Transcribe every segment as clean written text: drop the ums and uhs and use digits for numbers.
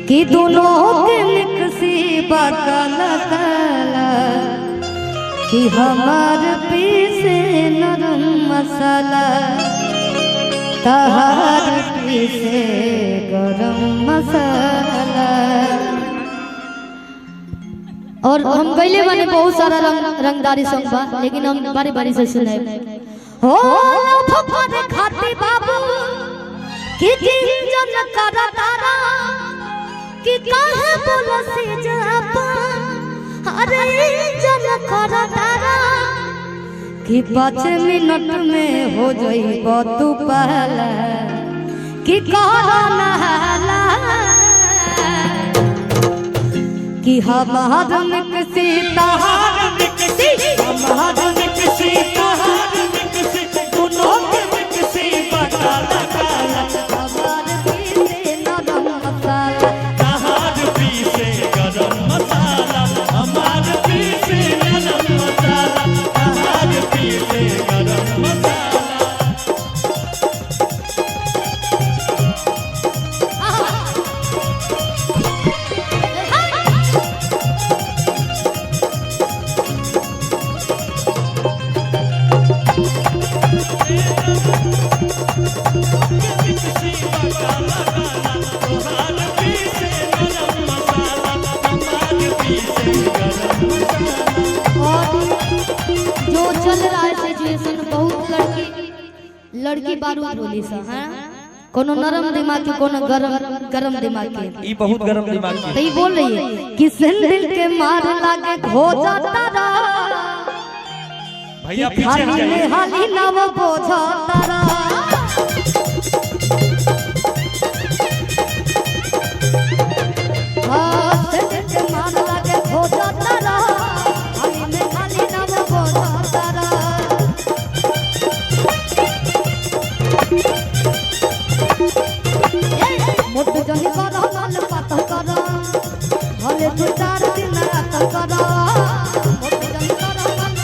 कि दोनों के मिक्सी काला काला कि हमार पीसे नरम मसाला तहार पीसे गरम मसाला। और हम गईले बने बहुत सारा रंगदारी सॉन्ग बा, लेकिन हम बारी बारी से सुनाए। हो फफरे खाती बाबू कि जिंजन करा तारा कि काहे बोलो से जापा अरे जन करा तारा कि 5 मिनट में हो जाइबो तू पहला कि करा नहाला कि हमार मिक्सी तहार मिक्सी हमार मिक्सी तहार मिक्सी दोनों के मिक्सी काला काला हमार पीसे नरम मसाला तहार पीसे गरम मसाला हमार पीसे नरम मसाला तहार पीसे गरम मसाला। जो चल रहा है सिचुएशन बहुत लड़की बारूद बोली सा हैं कोनो नरम दिमाग के कोनो गरम दिमाग के ई बहुत गरम दिमाग की तो ये बोल रही है कि दिल के मार लागे खो जाता रा भैया पीछे हट जाइए हाली ना वो बोझाता रा दिल के मार लागे खो जाता रा हाली ना वो बोझाता रा मोट जनी करा लाल पाता करा भले 2-4 दिन रात करा मोट जनी करा लाल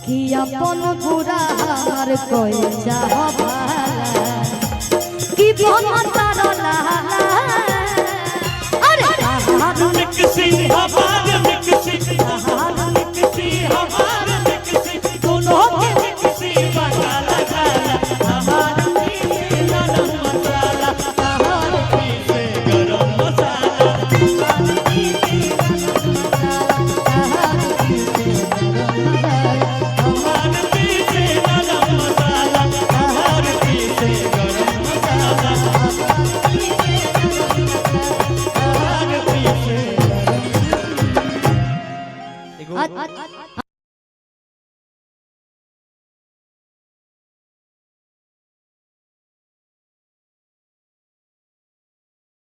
कि अपन बुरा हमार कोई चाह भाला कि बन तारा लाला अरे हमार मिक्सी हमार मिक्सी हमार मिक्सी हमार मिक्सी दोनों के मिक्सी काला काला हमार पीसे नरम मसाला तहार पीसे गरम मसाला हमार पीसे नरम मसाला तहार पीसे गरम मसाला हमार पीसे नरम मसाला तहार पीसे गरम मसाला हमार पीसे नरम मसाला तहार पीसे गरम।